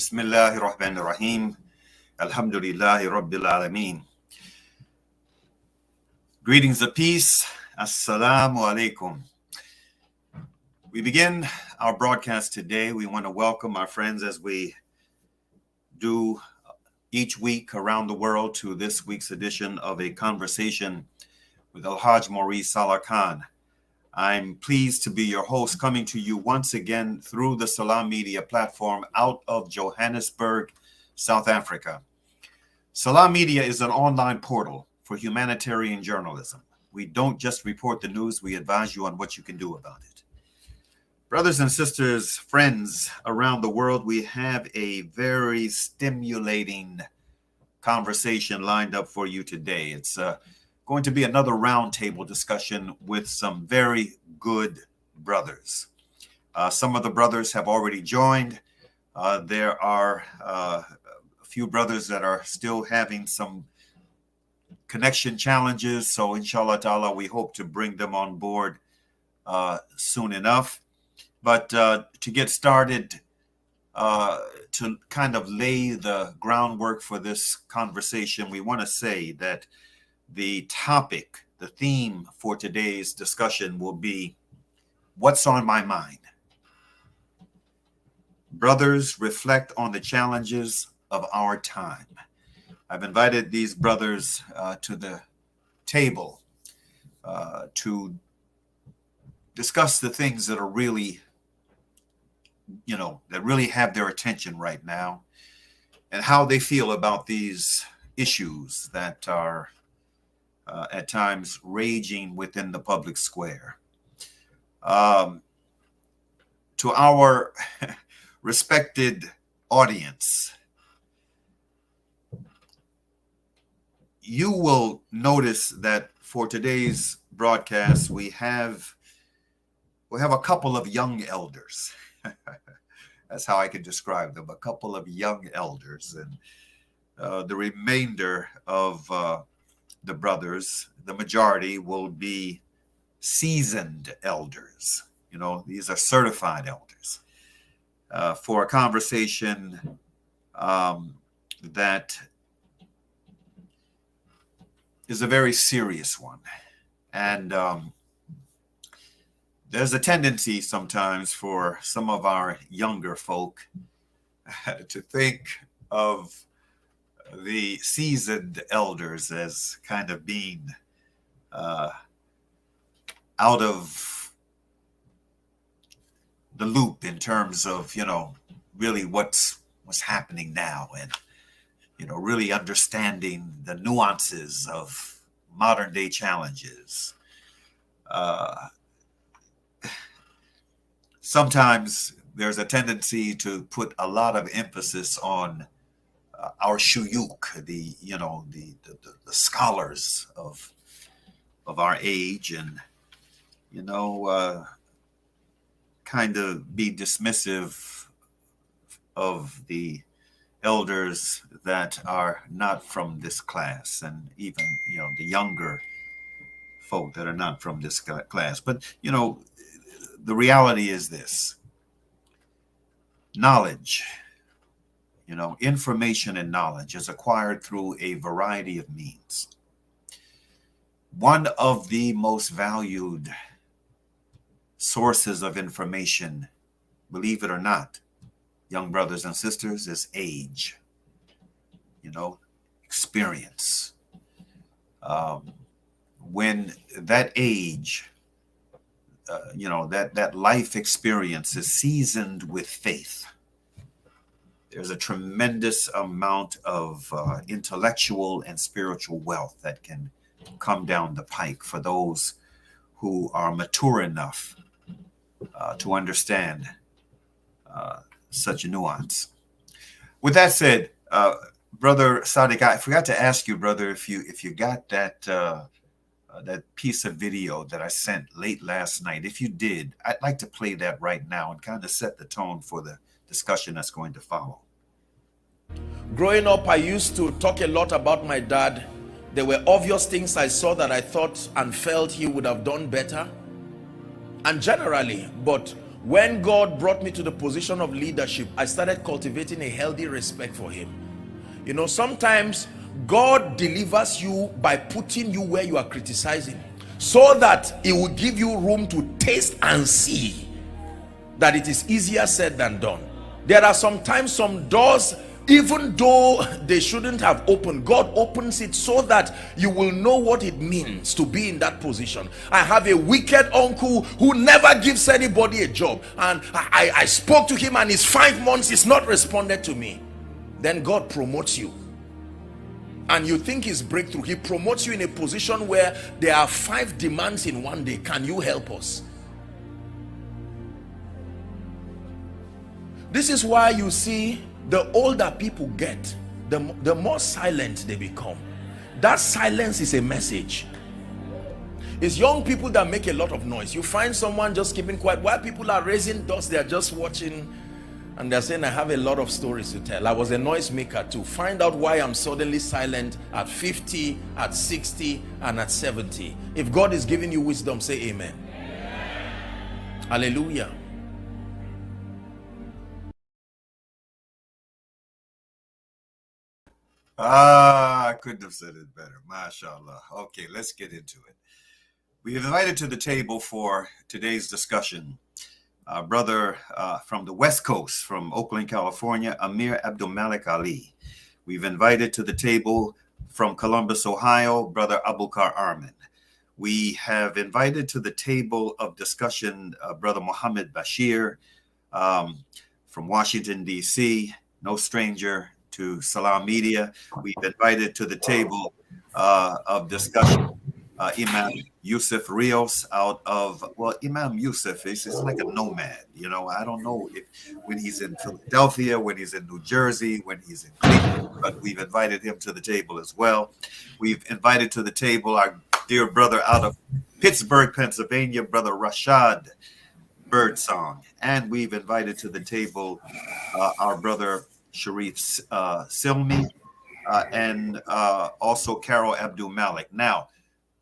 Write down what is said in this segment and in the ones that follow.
Bismillahir Rahmanir Rahim. Alhamdulillahi Rabbil Alameen. Greetings of peace. Assalamu alaikum. We begin our broadcast today. We want to welcome our friends as we do each week around the world to this week's edition of a conversation with El-Hajj Mauri Saalakhan. I'm pleased to be your host, coming to you once again through the Salam Media platform out of Johannesburg, South Africa. Salam Media is an online portal for humanitarian journalism. We don't just report the news, we advise you on what you can do about it. Brothers and sisters, friends around the world, we have a very stimulating conversation lined up for you today. It's going to be another roundtable discussion with some very good brothers. Some of the brothers have already joined. There are a few brothers that are still having some connection challenges. So inshallah ta'ala, we hope to bring them on board soon enough. But to get started, to kind of lay the groundwork for this conversation, we want to say that the topic, the theme for today's discussion will be what's on my mind. Brothers reflect on the challenges of our time. I've invited these brothers to the table to discuss the things that are really, that really have their attention right now and how they feel about these issues that are at times raging within the public square. To our respected audience, you will notice that for today's broadcast, we have a couple of young elders. That's how I could describe them, a couple of young elders. And the remainder of the brothers, the majority, will be seasoned elders. These are certified elders for a conversation that is a very serious one. And there's a tendency sometimes for some of our younger folk to think of the seasoned elders as kind of being out of the loop in terms of, really what's happening now and, really understanding the nuances of modern day challenges. Sometimes there's a tendency to put a lot of emphasis on our shuyukh, the scholars of our age, and kind of be dismissive of the elders that are not from this class, and even the younger folk that are not from this class. But the reality is this: knowledge, information and knowledge is acquired through a variety of means. One of the most valued sources of information, believe it or not, young brothers and sisters, is age, experience. When that age, that life experience is seasoned with faith, there's a tremendous amount of intellectual and spiritual wealth that can come down the pike for those who are mature enough to understand such a nuance. With that said, Brother Sadiq, I forgot to ask you, brother, if you got that that piece of video that I sent late last night. If you did, I'd like to play that right now and kind of set the tone for the discussion that's going to follow. Growing up, I used to talk a lot about my dad. There were obvious things I saw that I thought and felt he would have done better. And generally, but When God brought me to the position of leadership, I started cultivating a healthy respect for him. You know, sometimes God delivers you by putting you where you are criticizing, so that it will give you room to taste and see that it is easier said than done. There are sometimes some doors, even though they shouldn't have opened, God opens it so that you will know what it means to be in that position. I have a wicked uncle who never gives anybody a job, and I spoke to him, and he's 5 months he's not responded to me. Then God promotes you, and you think it's breakthrough. He promotes you in a position where there are 5 demands in one day. Can you help us? This is why you see the older people get, the more silent they become. That silence is a message. It's young people that make a lot of noise. You find someone just keeping quiet while people are raising dust. They are just watching, and they're saying, I have a lot of stories to tell. I was a noise maker too. Find out why I'm suddenly silent at 50, at 60, and at 70. If God is giving you wisdom, say amen. Hallelujah. I couldn't have said it better. MashaAllah. Okay, let's get into it. We have invited to the table for today's discussion brother from the West Coast, from Oakland, California, Amir Abdul Malik Ali. We've invited to the table from Columbus, Ohio, brother Abulkar Armin. We have invited to the table of discussion brother Mohammed Bashir from Washington, D.C., no stranger to Salam Media. We've invited to the table of discussion Imam Yusuf Rios out of, well, Imam Yusuf is like a nomad. You know, I don't know if when he's in Philadelphia, when he's in New Jersey, when he's in Cleveland, but we've invited him to the table as well. We've invited to the table our dear brother out of Pittsburgh, Pennsylvania, brother Rashad Birdsong. And we've invited to the table our brother Sharif Silmi and also Carol Abdul Malik. Now,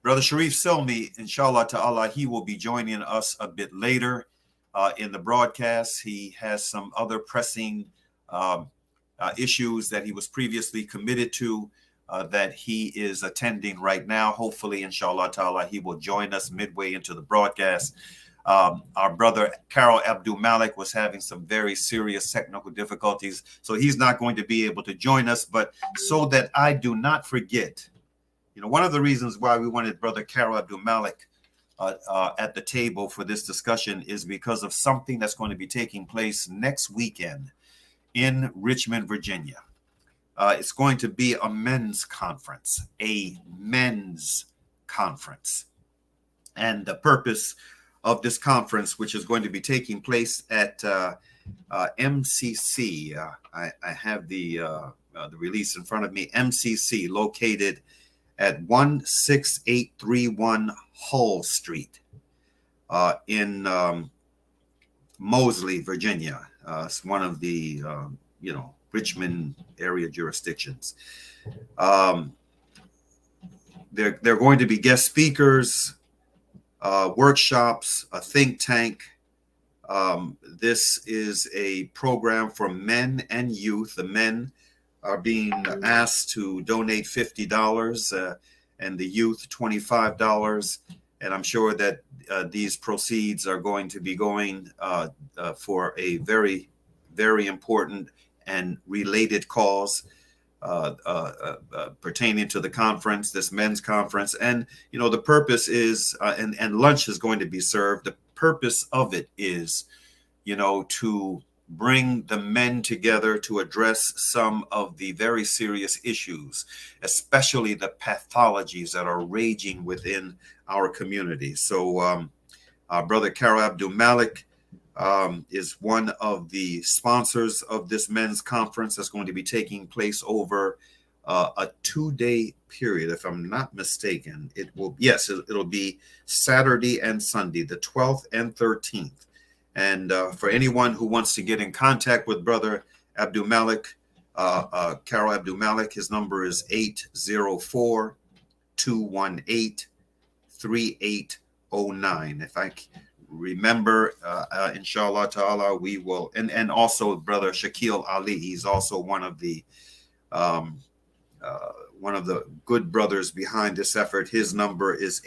Brother Sharif Silmi, inshallah ta'ala, he will be joining us a bit later in the broadcast. He has some other pressing issues that he was previously committed to that he is attending right now. Hopefully, inshallah ta'ala, he will join us midway into the broadcast. Our brother Carol Abdul Malik was having some very serious technical difficulties, so he's not going to be able to join us. But so that I do not forget, you know, one of the reasons why we wanted brother Carol Abdul Malik at the table for this discussion is because of something that's going to be taking place next weekend in Richmond, Virginia. It's going to be a men's conference, and the purpose of this conference, which is going to be taking place at MCC. I have the release in front of me. MCC, located at 16831 Hull Street in Moseley, Virginia. It's one of the Richmond area jurisdictions. They're going to be guest speakers, workshops, a think tank. This is a program for men and youth. The men are being asked to donate $50 and the youth $25. And I'm sure that these proceeds are going to be going for a very, very important and related cause pertaining to the conference, this men's conference. And, you know, the purpose is, and lunch is going to be served. The purpose of it is, you know, to bring the men together to address some of the very serious issues, especially the pathologies that are raging within our community. So our brother Carol Abdul Malik is one of the sponsors of this men's conference that's going to be taking place over a 2-day period, if I'm not mistaken. It'll be Saturday and Sunday, the 12th and 13th. And for anyone who wants to get in contact with brother Abdul Malik, Carol Abdul Malik, his number is 804-218-3809. If I remember, inshallah ta'ala, we will, and also brother Shakil Ali, he's also um, one of the good brothers behind this effort. His number is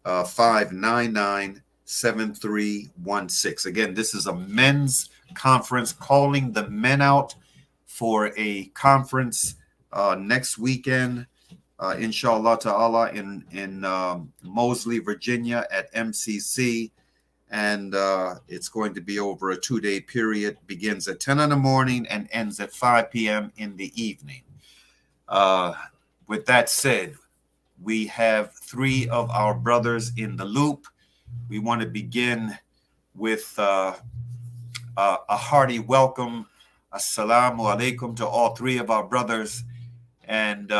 804-599-7316. Again, this is a men's conference, calling the men out for a conference next weekend, inshallah ta'ala, in Moseley, Virginia at MCC. And it's going to be over a 2-day period, begins at 10 in the morning and ends at 5 p.m. in the evening. With that said, we have 3 of our brothers in the loop. We want to begin with a hearty welcome. Assalamu alaikum to all 3 of our brothers. And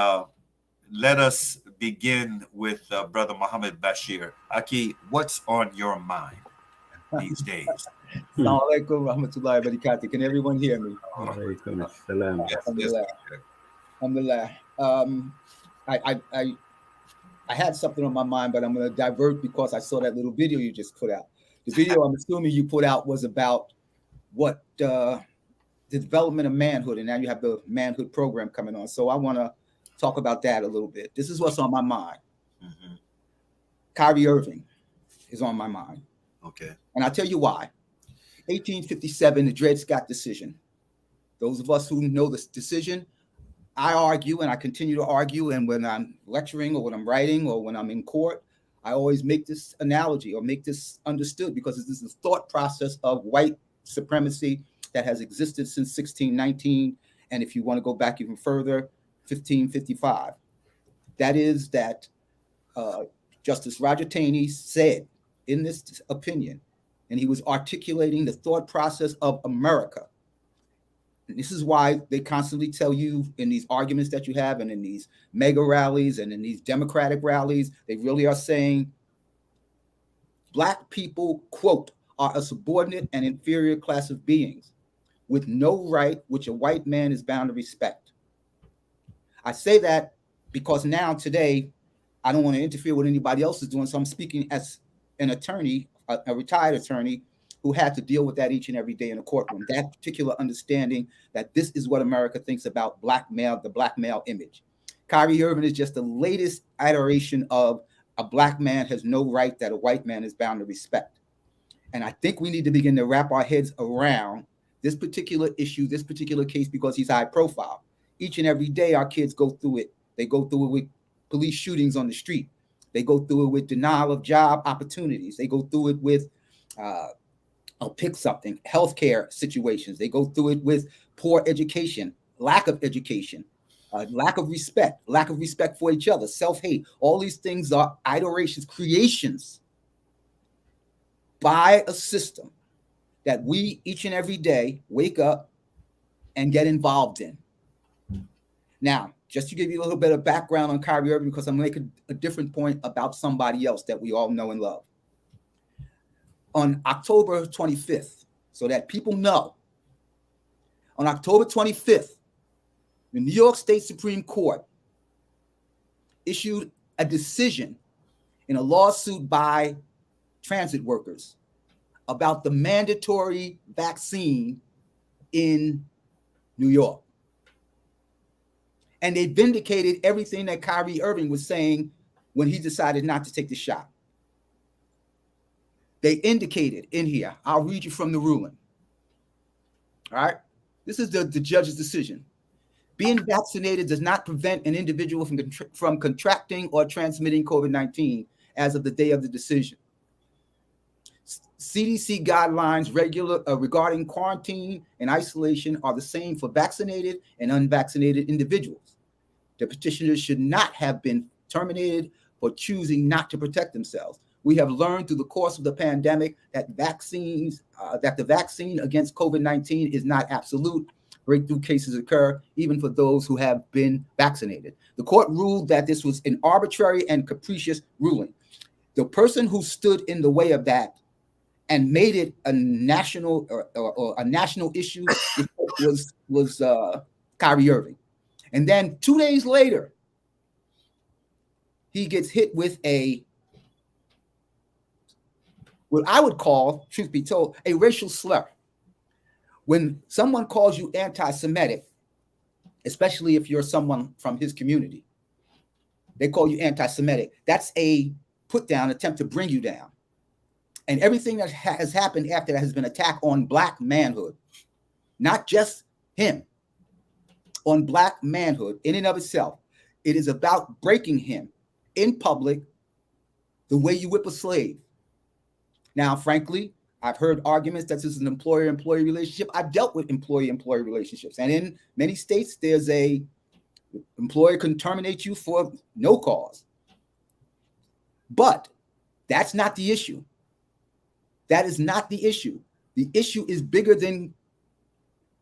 let us begin with Brother Muhammad Bashir. Aki, what's on your mind these days? Assalamu alaikum rahmatullahi wa barakatuh. Can everyone hear me? Alhamdulillah. I had something on my mind, but I'm going to divert because I saw that little video you just put out. The video I'm assuming you put out was about what the development of manhood, and now you have the manhood program coming on. So I want to talk about that a little bit. This is what's on my mind. Mm-hmm. Kyrie Irving is on my mind. Okay. And I'll tell you why. 1857, the Dred Scott decision. Those of us who know this decision, I argue and I continue to argue. And when I'm lecturing or when I'm writing or when I'm in court, I always make this analogy or make this understood because this is the thought process of white supremacy that has existed since 1619. And if you want to go back even further, 1555. That is that Justice Roger Taney said in this opinion, and he was articulating the thought process of America. And this is why they constantly tell you in these arguments that you have and in these mega rallies and in these democratic rallies, they really are saying Black people, quote, are a subordinate and inferior class of beings with no right which a white man is bound to respect. I say that because now today, I don't want to interfere with anybody else is doing. So I'm speaking as an attorney, a retired attorney who had to deal with that each and every day in a courtroom, that particular understanding that this is what America thinks about black male, the black male image. Kyrie Irving is just the latest iteration of a black man has no right that a white man is bound to respect. And I think we need to begin to wrap our heads around this particular issue, this particular case, because he's high profile. Each and every day, our kids go through it. They go through it with police shootings on the street. They go through it with denial of job opportunities. They go through it with, I'll pick something, healthcare situations. They go through it with poor education, lack of education, lack of respect for each other, self-hate. All these things are iterations, creations by a system that we each and every day wake up and get involved in. Now, just to give you a little bit of background on Kyrie Irving, because I'm making a different point about somebody else that we all know and love. On October 25th, so that people know, on October 25th, the New York State Supreme Court issued a decision in a lawsuit by transit workers about the mandatory vaccine in New York. And they vindicated everything that Kyrie Irving was saying when he decided not to take the shot. They indicated in here, I'll read you from the ruling. All right. This is the judge's decision. Being vaccinated does not prevent an individual from contracting or transmitting COVID-19 as of the day of the decision. CDC guidelines regarding quarantine and isolation are the same for vaccinated and unvaccinated individuals. The petitioners should not have been terminated for choosing not to protect themselves. We have learned through the course of the pandemic that the vaccine against COVID-19 is not absolute. Breakthrough cases occur even for those who have been vaccinated. The court ruled that this was an arbitrary and capricious ruling. The person who stood in the way of that and made it a national or a national issue was Kyrie Irving. And then 2 days later, he gets hit with a what I would call, truth be told, a racial slur. When someone calls you anti-Semitic, especially if you're someone from his community, they call you anti-Semitic. That's a put down, attempt to bring you down. And everything that has happened after that has been attack on Black manhood, not just him, on Black manhood in and of itself. It is about breaking him in public the way you whip a slave. Now, frankly, I've heard arguments that this is an employer-employee relationship. I've dealt with employee-employee relationships. And in many states, there's a employer can terminate you for no cause. But that's not the issue. That is not the issue. The issue is bigger than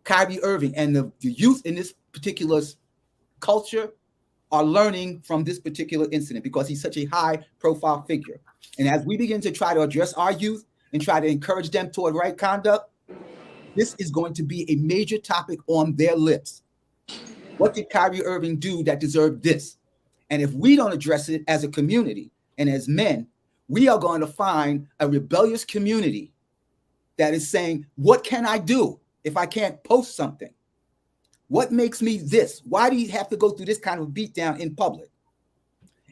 Kyrie Irving, and the youth in this particular culture are learning from this particular incident because he's such a high-profile figure. And as we begin to try to address our youth and try to encourage them toward right conduct, this is going to be a major topic on their lips. What did Kyrie Irving do that deserved this? And if we don't address it as a community and as men, we are going to find a rebellious community that is saying, what can I do if I can't post something? What makes me this? Why do you have to go through this kind of beatdown in public?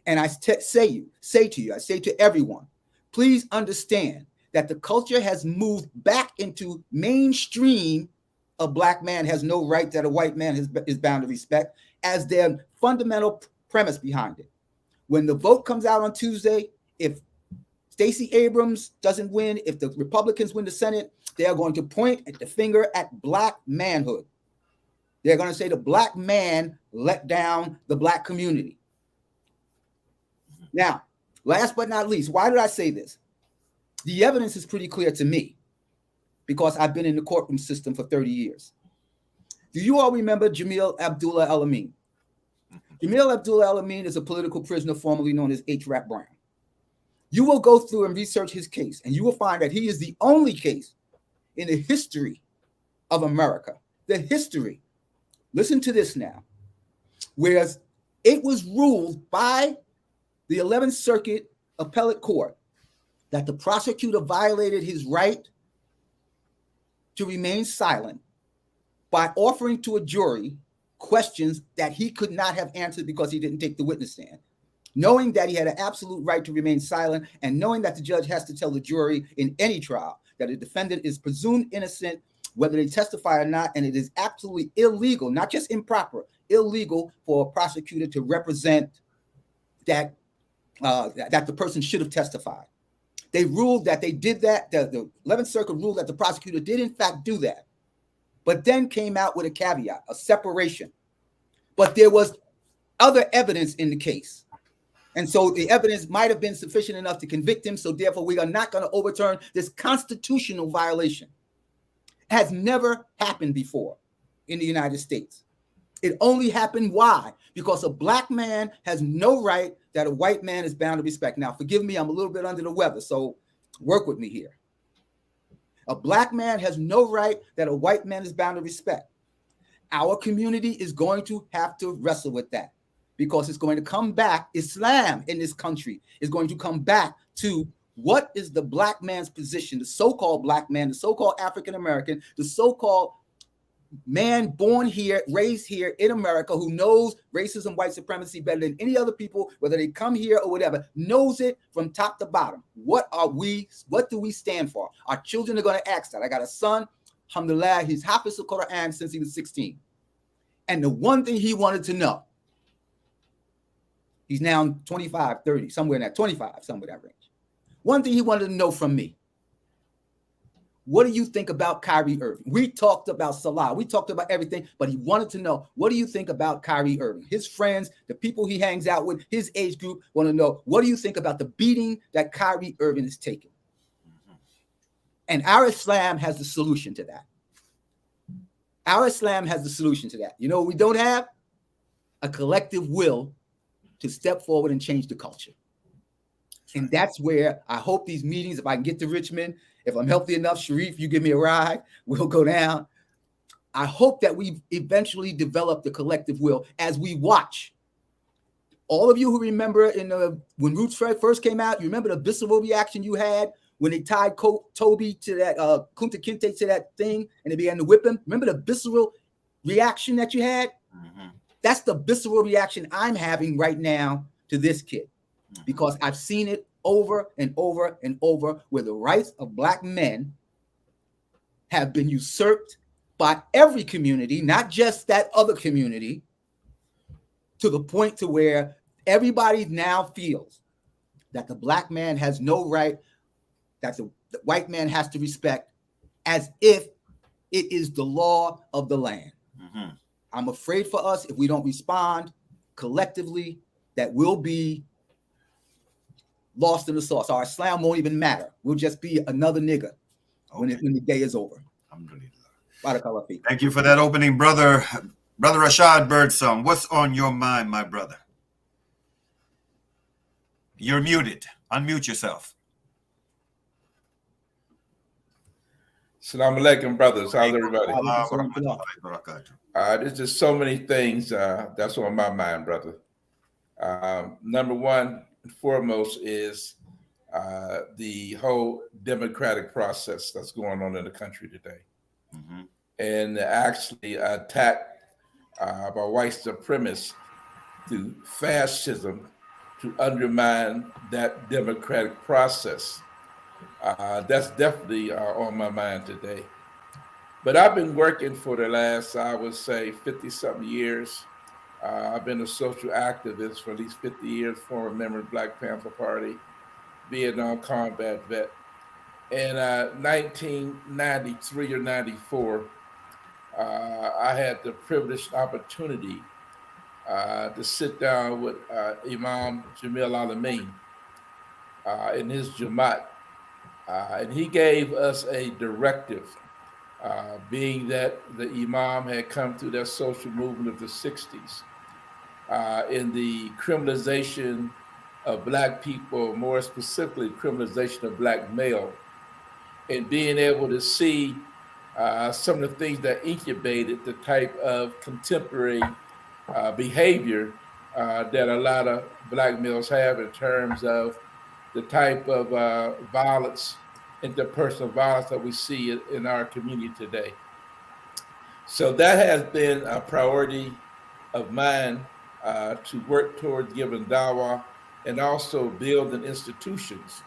And I say to everyone, please understand that the culture has moved back into mainstream. A Black man has no right that a white man is bound to respect as their fundamental premise behind it. When the vote comes out on Tuesday, if Stacey Abrams doesn't win, if the Republicans win the Senate, they are going to point the finger at Black manhood. They're going to say the Black man let down the Black community. Now, last but not least, why did I say this? The evidence is pretty clear to me because I've been in the courtroom system for 30 years. Do you all remember Jamil Abdullah El-Amin? Jamil Abdullah El-Amin is a political prisoner formerly known as H. Rap Brown. You will go through and research his case, and you will find that he is the only case in the history of America, the history, listen to this now, whereas it was ruled by the 11th Circuit Appellate Court that the prosecutor violated his right to remain silent by offering to a jury questions that he could not have answered because he didn't take the witness stand, knowing that he had an absolute right to remain silent and knowing that the judge has to tell the jury in any trial that a defendant is presumed innocent, whether they testify or not, and it is absolutely illegal, not just improper, illegal for a prosecutor to represent that that the person should have testified. They ruled that they did that. The 11th Circuit ruled that the prosecutor did in fact do that, but then came out with a caveat, a separation. But there was other evidence in the case. And so the evidence might have been sufficient enough to convict him. So therefore, we are not going to overturn this constitutional violation. It has never happened before in the United States. It only happened. Why? Because a Black man has no right that a white man is bound to respect. Now, forgive me, I'm a little bit under the weather, so work with me here. A Black man has no right that a white man is bound to respect. Our community is going to have to wrestle with that because it's going to come back. Islam in this country is going to come back to what is the Black man's position, the so-called Black man, the so-called African-American, the so-called man born here, raised here in America, who knows racism, white supremacy better than any other people, whether they come here or whatever, knows it from top to bottom. What are we? What do we stand for? Our children are going to ask that. I got a son, alhamdulillah, he's hafiz the Quran since he was 16. And the one thing he wanted to know, he's now 25, 30, somewhere in that 25, somewhere in that range. One thing he wanted to know from me, what do you think about Kyrie Irving? We talked about Salah. We talked about everything, but he wanted to know, what do you think about Kyrie Irving? His friends, the people he hangs out with, his age group want to know, what do you think about the beating that Kyrie Irving is taking? And our Islam has the solution to that. Our Islam has the solution to that. You know what we don't have? A collective will to step forward and change the culture. And that's where I hope these meetings, if I can get to Richmond, if I'm healthy enough, Sharif, you give me a ride, we'll go down. I hope that we eventually develop the collective will as we watch. All of you who remember when Roots first came out, you remember the visceral reaction you had when they tied Toby to that Kunta Kinte to that thing and they began to whip him. Remember the visceral reaction that you had? Mm-hmm. That's the visceral reaction I'm having right now to this kid, because I've seen it over and over and over, where the rights of Black men have been usurped by every community, not just that other community, to the point to where everybody now feels that the Black man has no right, that the white man has to respect, as if it is the law of the land. Mm-hmm. I'm afraid for us, if we don't respond collectively, that we'll be lost in the sauce. Our Islam won't even matter. We'll just be another nigga when the day is over. Thank you for that opening, brother. Brother Rashad Birdsong, what's on your mind, my brother? You're muted. Unmute yourself. Assalamu alaikum, brothers. How's everybody? There's just so many things that's on my mind, brother. Number one and foremost is the whole democratic process that's going on in the country today. Mm-hmm. And actually attack by white supremacists through fascism to undermine that democratic process. That's definitely on my mind today. But I've been working for the last, I would say, 50-something years. I've been a social activist for at least 50 years, former member of the Black Panther Party, Vietnam combat vet. In 1993 or 94, I had the privileged opportunity to sit down with Imam Jamil Al-Amin in his Jamaat. And he gave us a directive, being that the Imam had come through that social movement of the 60s, in the criminalization of Black people, more specifically criminalization of Black male, and being able to see some of the things that incubated the type of contemporary behavior that a lot of Black males have in terms of the type of violence, interpersonal violence that we see in our community today. So that has been a priority of mine, to work towards giving dawah and also building institutions.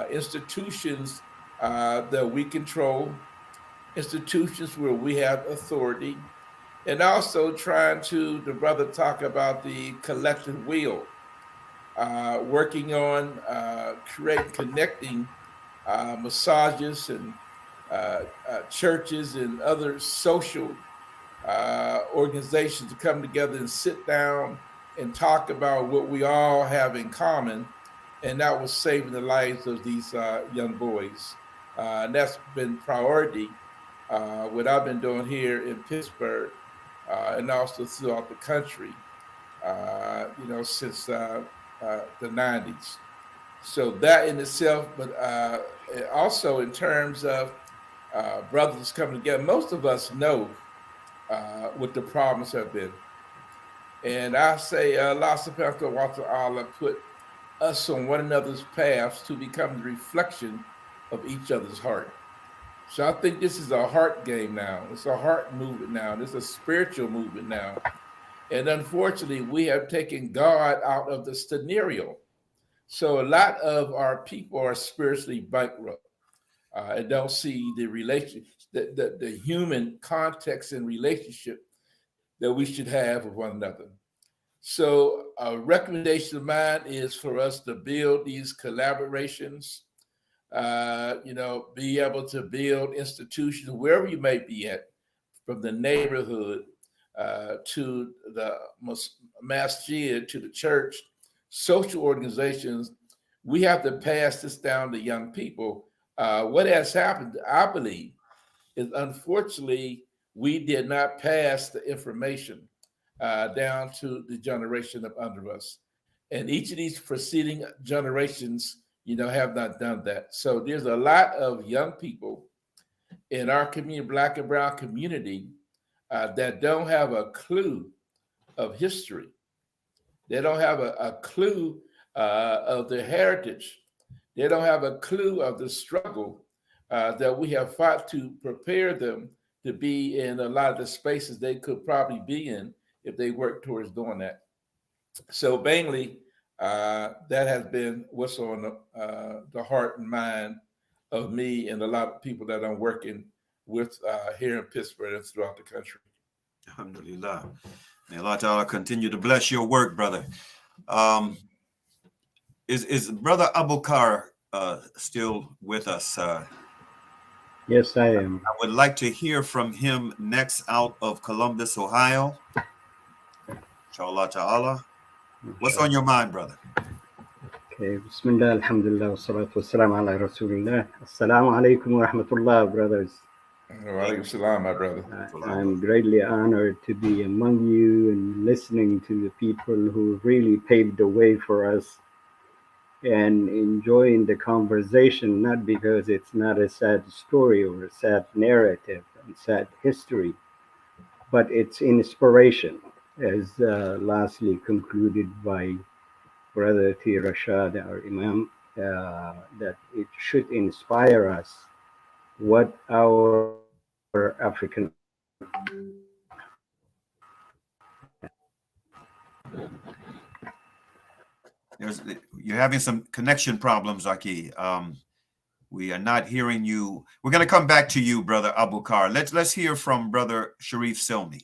Institutions that we control, institutions where we have authority, and also trying to, the brother talk about the collective will, working on connecting massages and churches and other social organizations to come together and sit down and talk about what we all have in common, and that was saving the lives of these young boys. And that's been priority, what I've been doing here in Pittsburgh, and also throughout the country, since the 90s. So that in itself, but also in terms of brothers coming together, most of us know what the problems have been. And I say Allah subhanahu wa ta'ala put us on one another's paths to become the reflection of each other's heart. So I think this is a heart game now. It's a heart movement now. It's a spiritual movement now. And unfortunately, we have taken God out of the scenario. So a lot of our people are spiritually bankrupt and don't see the the human context and relationship that we should have with one another. So a recommendation of mine is for us to build these collaborations, be able to build institutions wherever you may be at, from the neighborhood to the masjid, to the church, social organizations. We have to pass this down to young people. What has happened, I believe, is unfortunately, we did not pass the information down to the generation up under us. And each of these preceding generations, have not done that. So there's a lot of young people in our community, Black and brown community, that don't have a clue of history. They don't have a clue of their heritage. They don't have a clue of the struggle that we have fought to prepare them to be in a lot of the spaces they could probably be in if they work towards doing that. So mainly, that has been what's on the heart and mind of me and a lot of people that I'm working with here in Pittsburgh and throughout the country. Alhamdulillah. May Allah Ta'ala continue to bless your work, brother. Is Brother Abukar still with us? Yes, I am. I would like to hear from him next out of Columbus, Ohio. Inshallah Ta'ala. What's on your mind, brother? Okay, Bismillah, Alhamdulillah, wa salatu wa salam ala Rasulillah. Assalamu alaikum wa rahmatullah, brothers. Wa alaikum salam, my brother. I'm greatly honored to be among you and listening to the people who really paved the way for us and enjoying the conversation, not because it's not a sad story or a sad narrative and sad history, but it's inspiration, as lastly concluded by Brother T. Rashad, our Imam, that it should inspire us what our African You're having some connection problems, Aki. We are not hearing you. We're going to come back to you, Brother Abukar. Let's hear from Brother Sharif Silmi.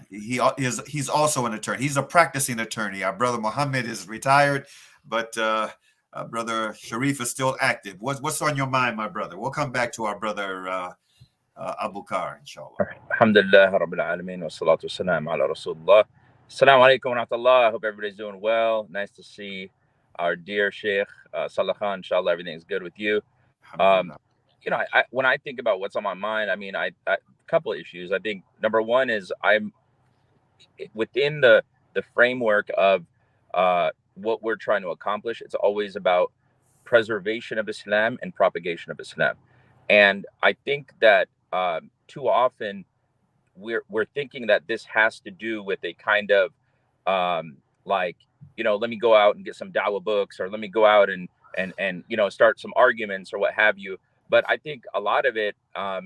He's also an attorney. He's a practicing attorney. Our brother Muhammad is retired, but Brother Sharif is still active. What's on your mind, my brother? We'll come back to our brother Abukar, inshallah. Alhamdulillah, Rabbil Alameen, wa salatu wa salam ala Rasulullah. Assalamu alaikum wa rahmatullah. I hope everybody's doing well. Nice to see our dear Sheikh Saalakhan. Inshallah, everything's good with you. You know, when I think about what's on my mind, I mean, a couple of issues. I think number one is I'm within the framework of what we're trying to accomplish. It's always about preservation of Islam and propagation of Islam. And I think that too often we're thinking that this has to do with a kind of like, you know, let me go out and get some dawah books, or let me go out and you know, start some arguments or what have you. But I think a lot of it has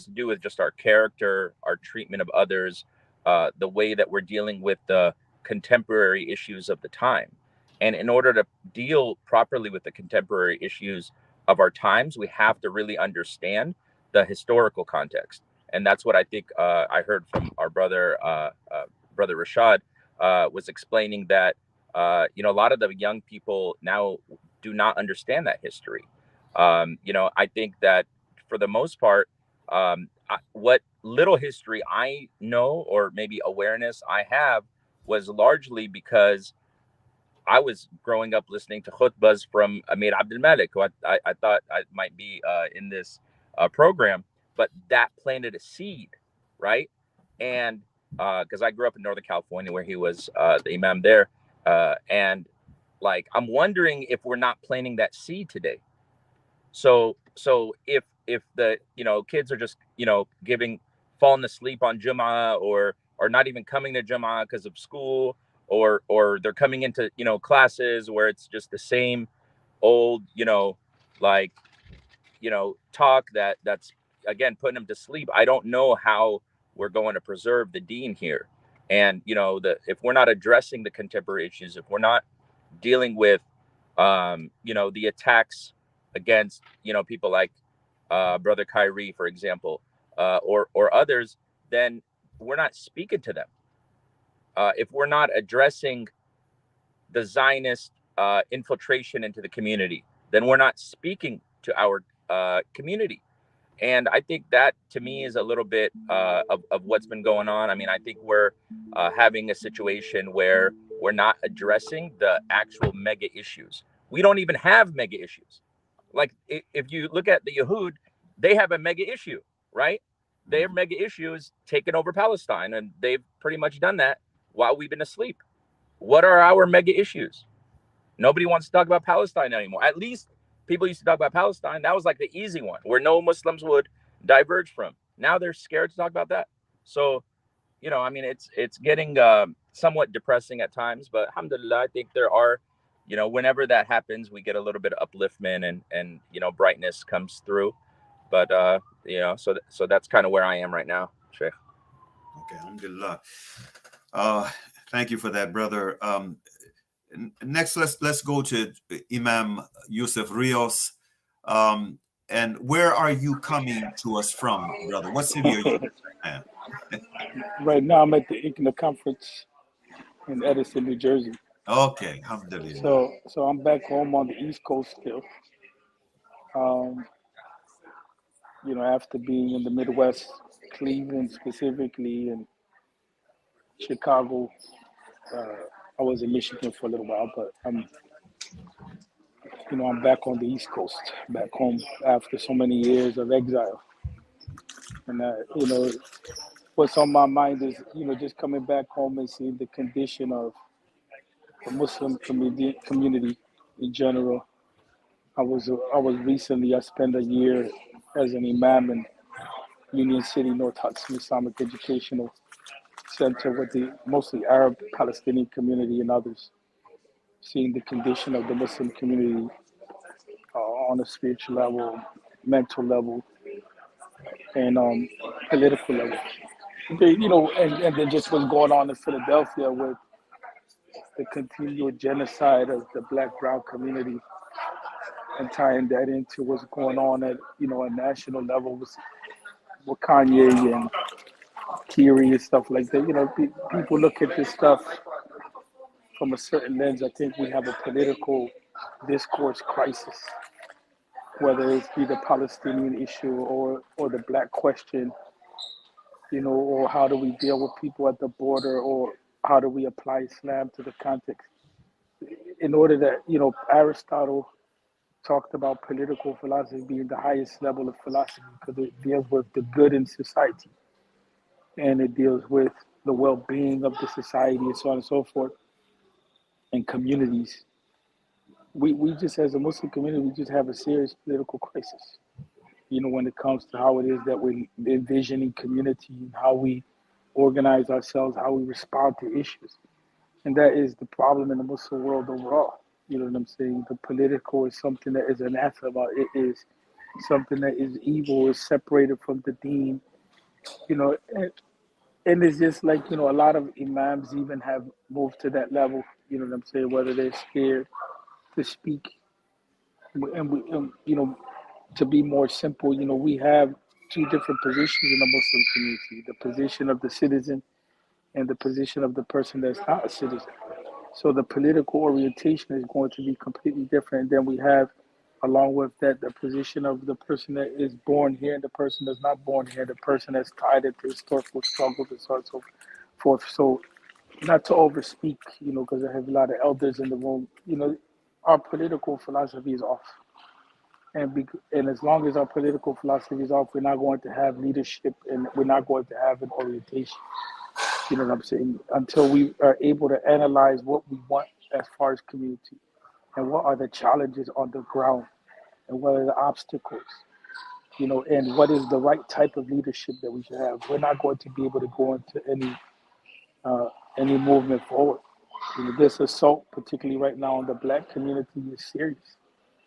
to do with just our character, our treatment of others, the way that we're dealing with the contemporary issues of the time. And in order to deal properly with the contemporary issues of our times, we have to really understand the historical context. And that's what I think I heard from our brother, Brother Rashad, was explaining that, you know, a lot of the young people now do not understand that history. You know, I think that for the most part, what little history I know, or maybe awareness I have, was largely because I was growing up listening to khutbas from Amir Abdul Malik, who I thought I might be in this program, but that planted a seed, right? And because I grew up in Northern California, where he was the imam there, and like, I'm wondering if we're not planting that seed today. So if the, you know, kids are just, you know, falling asleep on Jum'ah, or not even coming to Jum'ah because of school, or they're coming into, you know, classes where it's just the same old, you know, like, you know, talk that's again putting them to sleep. I don't know how we're going to preserve the deen here. And, you know, if we're not addressing the contemporary issues, if we're not dealing with you know, the attacks against, you know, people like Brother Kyrie, for example, or others, then we're not speaking to them. If we're not addressing the Zionist infiltration into the community, then we're not speaking to our community. And I think that, to me, is a little bit of what's been going on. I mean, I think we're having a situation where we're not addressing the actual mega issues. We don't even have mega issues. Like, if you look at the Yahud, they have a mega issue, right? Their mega issue is taking over Palestine, and they've pretty much done that while we've been asleep. What are our mega issues? Nobody wants to talk about Palestine anymore. At least people used to talk about Palestine. That was like the easy one, where no Muslims would diverge from. Now they're scared to talk about that. So, you know, I mean, it's getting somewhat depressing at times, but alhamdulillah, I think there are you know, whenever that happens, we get a little bit of upliftment and you know, brightness comes through. But you know, so that's kind of where I am right now, Sheikh. Okay, alhamdulillah. Thank you for that, brother. Next, let's go to Imam Yusuf Rios. And where are you coming to us from, brother? What city are you in right now? Right now, I'm at the ICNA conference in Edison, New Jersey. Okay, alhamdulillah. So I'm back home on the East Coast still. You know, after being in the Midwest, Cleveland specifically, and Chicago, I was in Michigan for a little while, but I'm back on the East Coast, back home after so many years of exile. And what's on my mind is, just coming back home and seeing the condition of the Muslim community in general. I spent a year as an imam in Union City, North Hudson Islamic Educational Center with the mostly Arab Palestinian community and others, seeing the condition of the Muslim community on a spiritual level, mental level, and political level. And then just what's going on in Philadelphia with the continual genocide of the Black-Brown community, and tying that into what's going on at a national level with Kanye and Kiri and stuff like that. People look at this stuff from a certain lens. I think we have a political discourse crisis, whether it be the Palestinian issue or the Black question, or how do we deal with people at the border, or how do we apply Islam to the context. In order that, Aristotle talked about political philosophy being the highest level of philosophy because it deals with the good in society and it deals with the well-being of the society and so on and so forth and communities. We just, as a Muslim community, we just have a serious political crisis, when it comes to how it is that we're envisioning community and how we organize ourselves, how we respond to issues. And that is the problem in the Muslim world overall. You know what I'm saying? The political is something that is anathema. It is something that is evil, is separated from the deen. And it's just like, a lot of imams even have moved to that level, you know what I'm saying, whether they're scared to speak. And to be more simple, we have two different positions in the Muslim community, the position of the citizen and the position of the person that's not a citizen. So the political orientation is going to be completely different than we have, along with that, the position of the person that is born here and the person that's not born here, the person that's tied into historical struggles and so on and so forth. So not to overspeak, because I have a lot of elders in the room, our political philosophy is off. And as long as our political philosophy is off, we're not going to have leadership and we're not going to have an orientation. You know what I'm saying? Until we are able to analyze what we want as far as community and what are the challenges on the ground and what are the obstacles, and what is the right type of leadership that we should have. We're not going to be able to go into any movement forward. This assault, particularly right now in the Black community, is serious.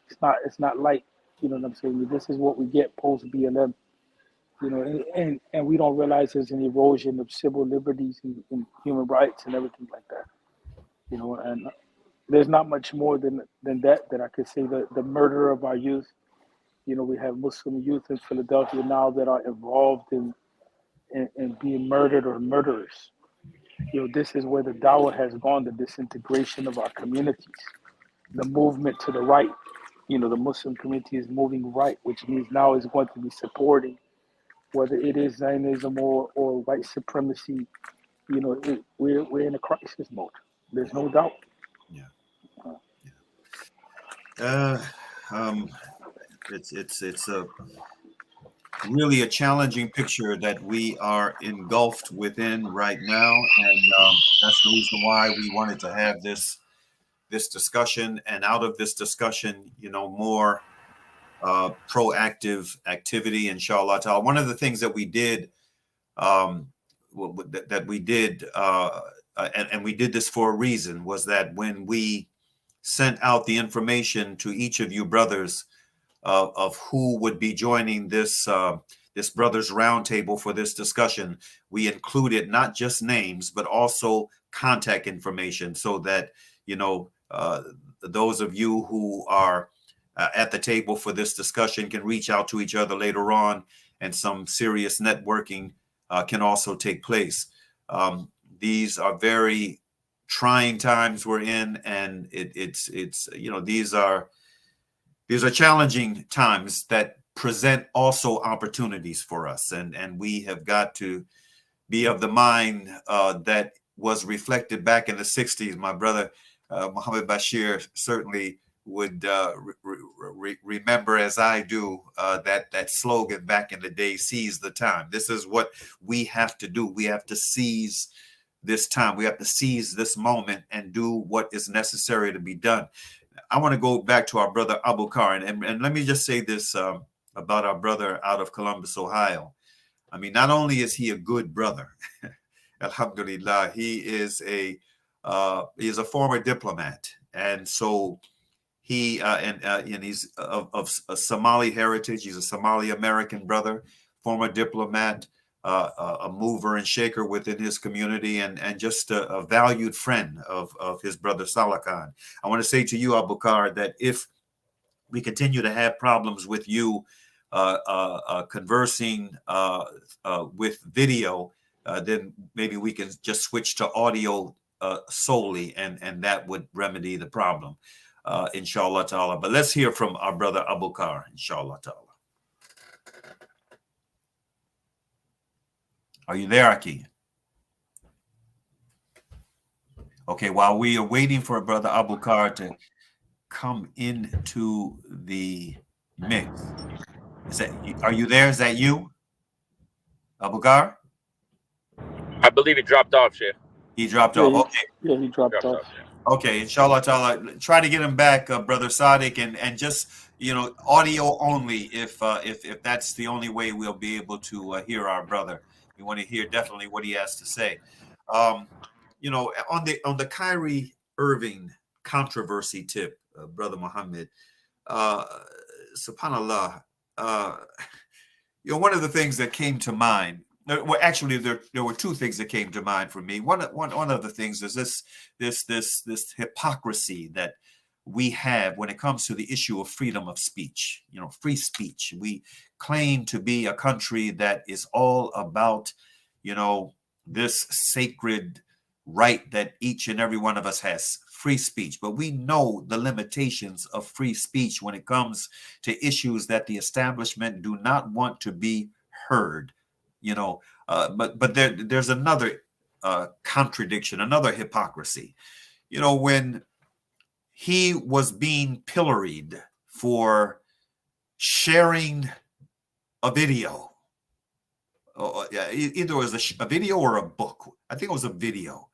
It's not light. You know what I'm saying? This is what we get post BLM. And we don't realize there's an erosion of civil liberties and human rights and everything like that. And there's not much more than that I could say. The murder of our youth. We have Muslim youth in Philadelphia now that are involved in being murdered or murderers. This is where the dawah has gone, the disintegration of our communities, the movement to the right. The Muslim community is moving right, which means now it's going to be supporting, whether it is Zionism or white supremacy. We're in a crisis mode. There's no doubt. It's a really a challenging picture that we are engulfed within right now, and that's the reason why we wanted to have this discussion, and out of this discussion, more proactive activity, inshallah ta'ala. One of the things that we did, and we did this for a reason, was that when we sent out the information to each of you brothers of who would be joining this this brothers roundtable for this discussion. We included not just names, but also contact information, so that those of you who are at the table for this discussion can reach out to each other later on, and some serious networking can also take place. These are very trying times we're in, and it's these are challenging times that present also opportunities for us, and we have got to be of the mind that was reflected back in the 60s. My brother Muhammad Bashir certainly would remember, as I do, that slogan back in the day, "Seize the time." This is what we have to do. We have to seize this time. We have to seize this moment and do what is necessary to be done. I want to go back to our brother Abu Bakr, and let me just say this about our brother out of Columbus, Ohio. I mean, not only is he a good brother, alhamdulillah, he is a former diplomat, and so he and he's of Somali heritage. He's a Somali American brother, former diplomat, a mover and shaker within his community, and just a valued friend of his brother Saalakhan. I want to say to you, Abu Bakr, that if we continue to have problems with you conversing with video, then maybe we can just switch to audio solely, and that would remedy the problem, inshallah ta'ala. But let's hear from our brother Abu Bakr, inshallah ta'ala. Are you there, Aki? Okay, while we are waiting for brother Abu Bakr to come into the mix, are you there? Is that you, Abu Bakr? I believe he dropped off, Sheikh. He dropped off. Okay. Yeah, he dropped off. Okay, inshallah ta'ala. Try to get him back, brother Sadiq, and just audio only if that's the only way we'll be able to hear our brother. We want to hear definitely what he has to say. On the Kyrie Irving controversy tip, brother Muhammad, subhanallah, one of the things that came to mind. Well, actually, there were two things that came to mind for me. One of the things is this hypocrisy that we have when it comes to the issue of freedom of speech. Free speech. We claim to be a country that is all about, this sacred right that each and every one of us has, free speech. But we know the limitations of free speech when it comes to issues that the establishment do not want to be heard. But there's another contradiction, another hypocrisy. When he was being pilloried for sharing a video, either it was a video or a book. I think it was a video.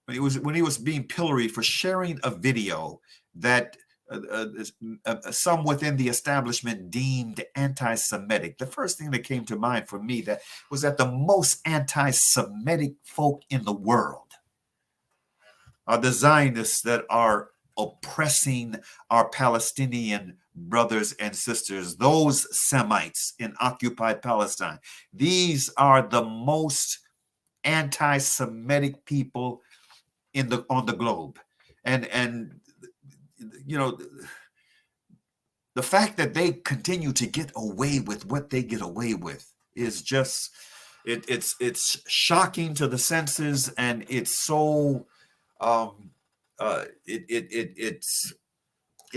When he was being pilloried for sharing a video that some within the establishment deemed anti-Semitic. The first thing that came to mind for me was that the most anti-Semitic folk in the world are the Zionists that are oppressing our Palestinian brothers and sisters, those Semites in occupied Palestine. These are the most anti-Semitic people on the globe. And the fact that they continue to get away with what they get away with is just it's shocking to the senses, and it's so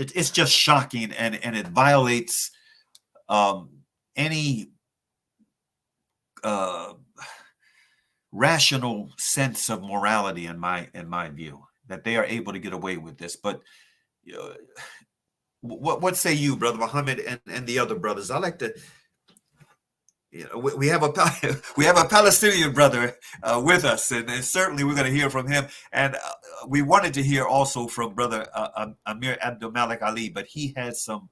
it's just shocking, and it violates any rational sense of morality in my view, that they are able to get away with this. But what say you, brother Muhammad, and the other brothers? I like to, we have a Palestinian brother with us, and certainly we're going to hear from him. And we wanted to hear also from brother Amir Abdul Malik Ali, but he had some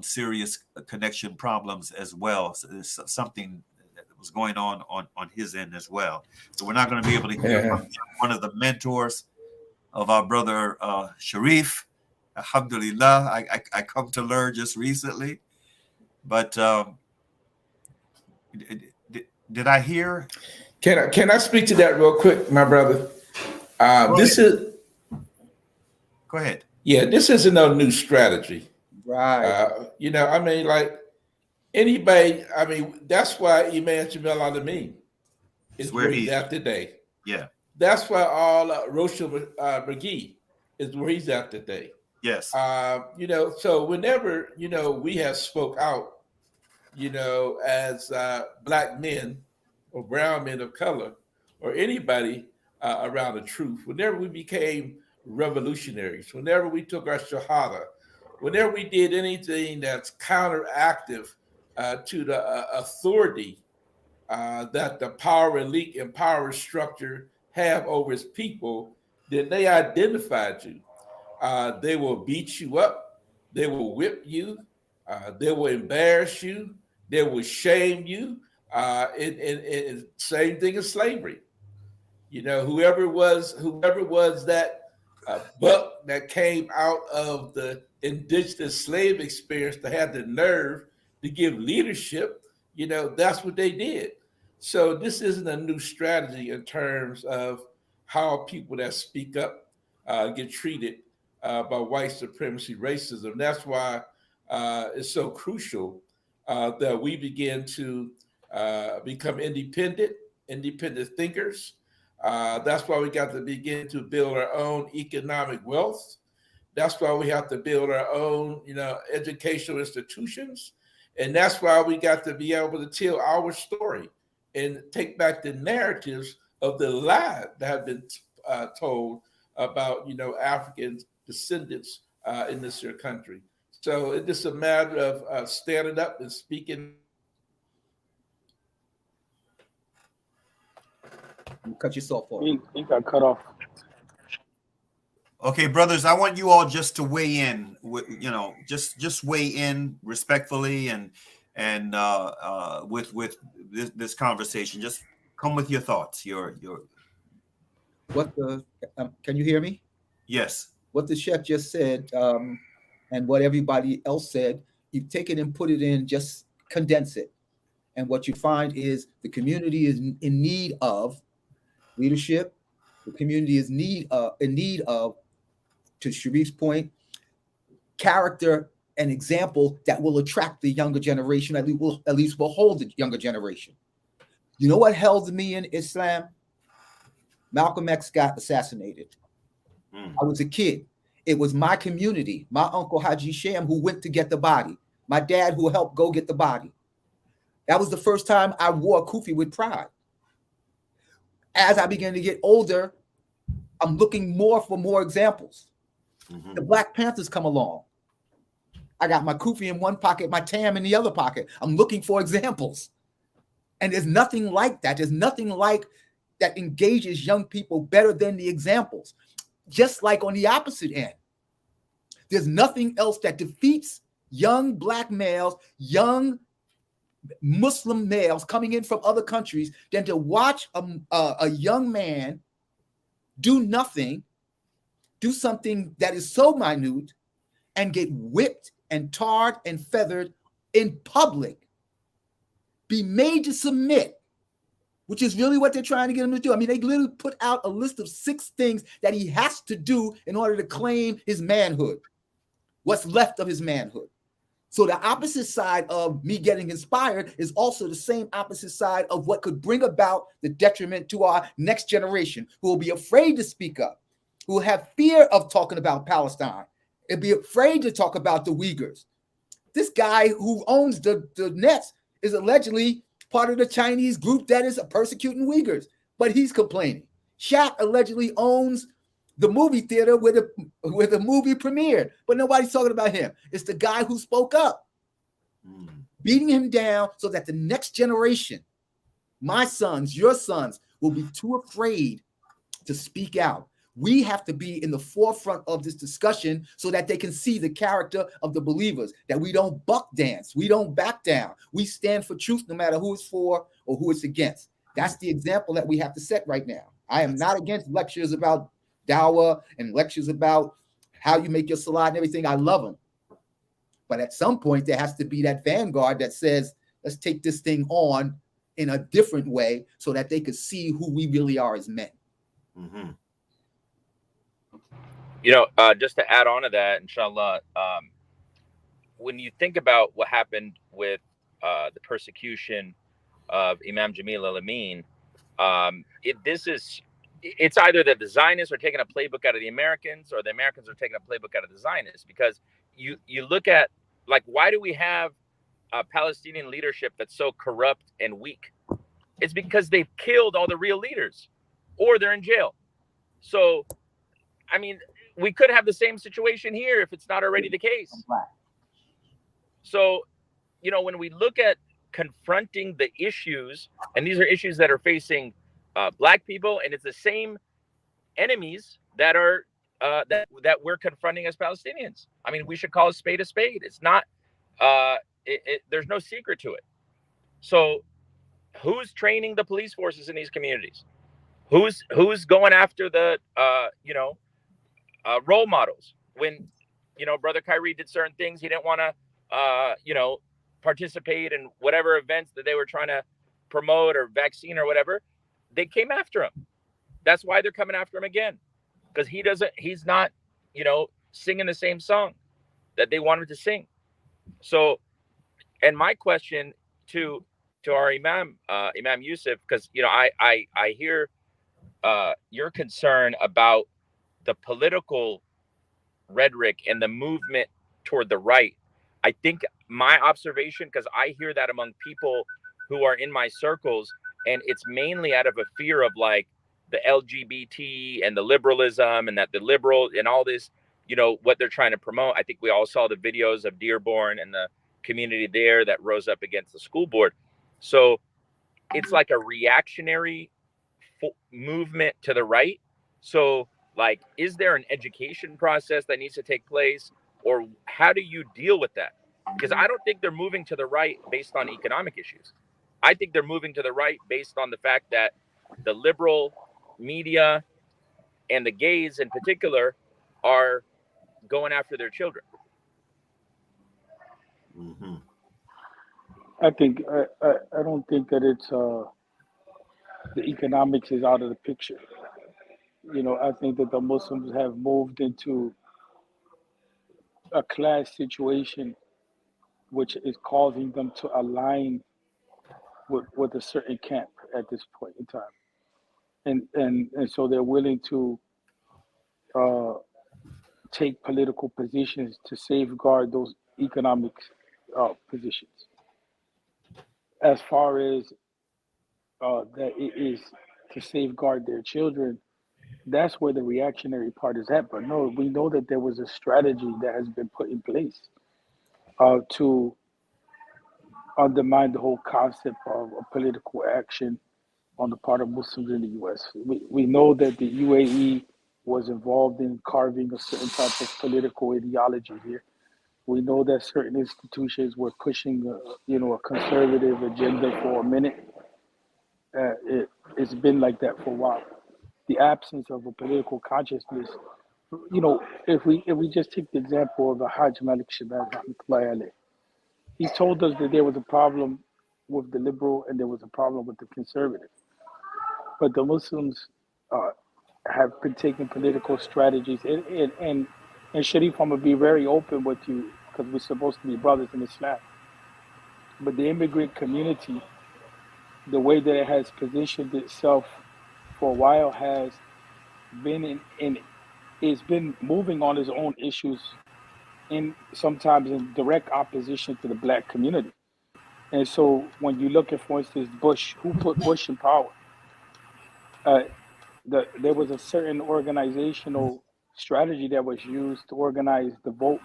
serious connection problems as well. So there's something that was going on his end as well. So we're not going to be able to hear from one of the mentors. of our brother Sharif. Alhamdulillah, I come to learn just recently. But did I hear? Can I speak to that real quick, my brother? This is Go ahead. Yeah, this isn't no new strategy. Right. I mean, like anybody, I mean, that's why Imam Jamil Al-Amin is where he's at today. Yeah. That's why all Roshel McGee is where he's at today. Yes. So whenever, we have spoke out, as black men or brown men of color or anybody around the truth, whenever we became revolutionaries, whenever we took our shahada, whenever we did anything that's counteractive to the authority that the power elite and power structure have over its people, then they identified you. They will beat you up. They will whip you. They will embarrass you. They will shame you. And same thing as slavery. Whoever was that buck that came out of the indigenous slave experience that had the nerve to give leadership, that's what they did. So this isn't a new strategy in terms of how people that speak up get treated by white supremacy racism. That's why it's so crucial that we begin to become independent thinkers. That's why we got to begin to build our own economic wealth. That's why we have to build our own, educational institutions. And that's why we got to be able to tell our story and take back the narratives of the lie that have been told about, African descendants in this here country. So it's just a matter of standing up and speaking. Cut yourself off. He got cut off. Okay, brothers, I want you all just to weigh in. Just weigh in respectfully and with this conversation. Just come with your thoughts. What the? Can you hear me? Yes. What the chef just said, and what everybody else said, you take it and put it in, just condense it, and what you find is the community is in need of leadership. The community is in need of, to Sharif's point, character and example that will attract the younger generation, at least will hold the younger generation. You know what held me in Islam? Malcolm X got assassinated. I was a kid. It was my community, my uncle Haji Sham, who went to get the body. My dad who helped go get the body. That was the first time I wore a kufi with pride. As I began to get older, I'm looking for more examples. Mm-hmm. The Black Panthers come along. I got my kufi in one pocket, my tam in the other pocket. I'm looking for examples. And there's nothing like that. There's nothing like that engages young people better than the examples. Just like on the opposite end, there's nothing else that defeats young Black males, young Muslim males coming in from other countries than to watch a young man do nothing, do something that is so minute, and get whipped and tarred and feathered in public, be made to submit, which is really what they're trying to get him to do. I mean, they literally put out a list of 6 things that he has to do in order to claim his manhood, what's left of his manhood. So the opposite side of me getting inspired is also the same opposite side of what could bring about the detriment to our next generation, who will be afraid to speak up, who will have fear of talking about Palestine, and be afraid to talk about the Uyghurs. This guy who owns the nets is allegedly part of the Chinese group that is persecuting Uyghurs, but he's complaining. Shaq allegedly owns the movie theater where the movie premiered, but nobody's talking about him. It's the guy who spoke up, beating him down so that the next generation, my sons, your sons, will be too afraid to speak out. We have to be in the forefront of this discussion so that they can see the character of the believers, that we don't buck dance, we don't back down. We stand for truth no matter who it's for or who it's against. That's the example that we have to set right now. I am not against lectures about dawah and lectures about how you make your salat and everything. I love them. But at some point, there has to be that vanguard that says, let's take this thing on in a different way so that they could see who we really are as men. Mm-hmm. You know, just to add on to that, inshallah, when you think about what happened with the persecution of Imam Jamil al-Amin, it's either that the Zionists are taking a playbook out of the Americans, or the Americans are taking a playbook out of the Zionists. Because you look at, like, why do we have a Palestinian leadership that's so corrupt and weak? It's because they've killed all the real leaders, or they're in jail. So, I mean, we could have the same situation here if it's not already the case. So, you know, when we look at confronting the issues, and these are issues that are facing Black people, and it's the same enemies that are that we're confronting as Palestinians. I mean, we should call a spade a spade. It's not. There's no secret to it. So, who's training the police forces in these communities? Who's going after the role models? When, you know, Brother Kyrie did certain things, he didn't want to participate in whatever events that they were trying to promote, or vaccine or whatever. They came after him. That's why they're coming after him again, because he's not, singing the same song that they wanted to sing. So, and my question to our Imam, Imam Yusuf, because, I hear your concern about the political rhetoric and the movement toward the right. I think my observation, because I hear that among people who are in my circles, and it's mainly out of a fear of, like, the LGBT and the liberalism, and that the liberal and all this, what they're trying to promote. I think we all saw the videos of Dearborn and the community there that rose up against the school board. So it's like a reactionary movement to the right. So, like, is there an education process that needs to take place, or how do you deal with that? Because I don't think they're moving to the right based on economic issues. I think they're moving to the right based on the fact that the liberal media and the gays in particular are going after their children. Mm-hmm. I don't think that it's the economics is out of the picture. I think that the Muslims have moved into a class situation which is causing them to align with a certain camp at this point in time. And so they're willing to take political positions to safeguard those economic positions. As far as that it is to safeguard their children, that's where the reactionary part is at. But no, we know that there was a strategy that has been put in place to undermine the whole concept of a political action on the part of Muslims in the U.S. We know that the UAE was involved in carving a certain type of political ideology here. We know that certain institutions were pushing, a conservative agenda for a minute. It's been like that for a while. The absence of a political consciousness, if we just take the example of El-Hajj Mauri Saalakhan, he told us that there was a problem with the liberal and there was a problem with the conservative. But the Muslims have been taking political strategies. And Sharif, I'm going to be very open with you because we're supposed to be brothers in Islam. But the immigrant community, the way that it has positioned itself for a while, has been it's been moving on its own issues, sometimes in direct opposition to the Black community. And so when you look at, for instance, Bush, who put Bush in power? There was a certain organizational strategy that was used to organize the vote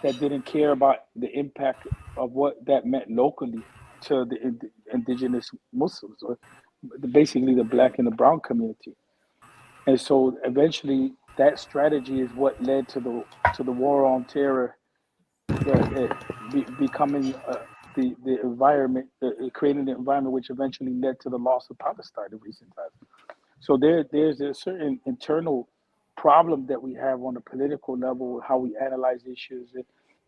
that didn't care about the impact of what that meant locally to the indigenous Muslims, or basically the Black and the brown community. And so eventually that strategy is what led to the war on terror, becoming the environment, creating the environment which eventually led to the loss of Palestine in recent times. So there's a certain internal problem that we have on the political level, how we analyze issues,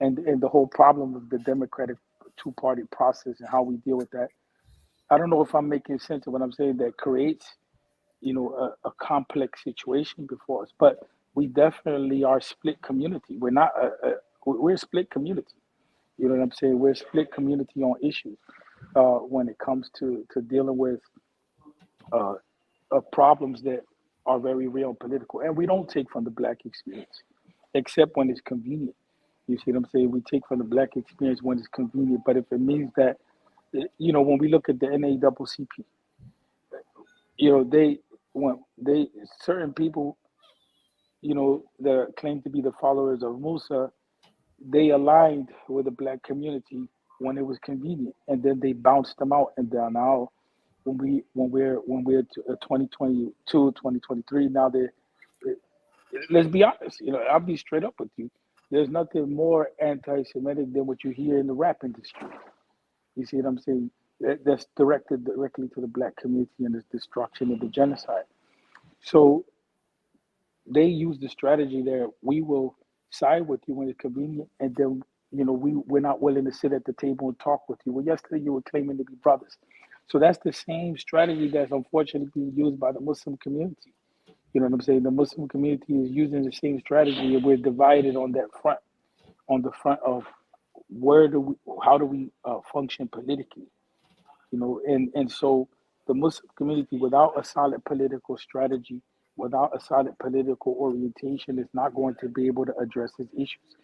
and the whole problem of the democratic two-party process and how we deal with that. I don't know if I'm making sense of what I'm saying. That creates, a complex situation before us. But we definitely are a split community. We're not we're a split community. You know what I'm saying? We're a split community on issues when it comes to dealing with uh, problems that are very real and political. And we don't take from the Black experience, except when it's convenient. You see what I'm saying? We take from the Black experience when it's convenient. But if it means that, when we look at the NAACP, when certain people, that claim to be the followers of Musa, they aligned with the Black community when it was convenient, and then they bounced them out. And then now, when we're 2022, 2023, now let's be honest. I'll be straight up with you. There's nothing more anti-Semitic than what you hear in the rap industry. You see what I'm saying? That's directed directly to the Black community and the destruction and the genocide. So they use the strategy there. We will side with you when it's convenient, and then we're not willing to sit at the table and talk with you. Well, yesterday you were claiming to be brothers. So that's the same strategy that's unfortunately being used by the Muslim community. You know what I'm saying? The Muslim community is using the same strategy, and we're divided on that front, on the front of how do we function politically, and so the Muslim community, without a solid political strategy, without a solid political orientation, is not going to be able to address these issues,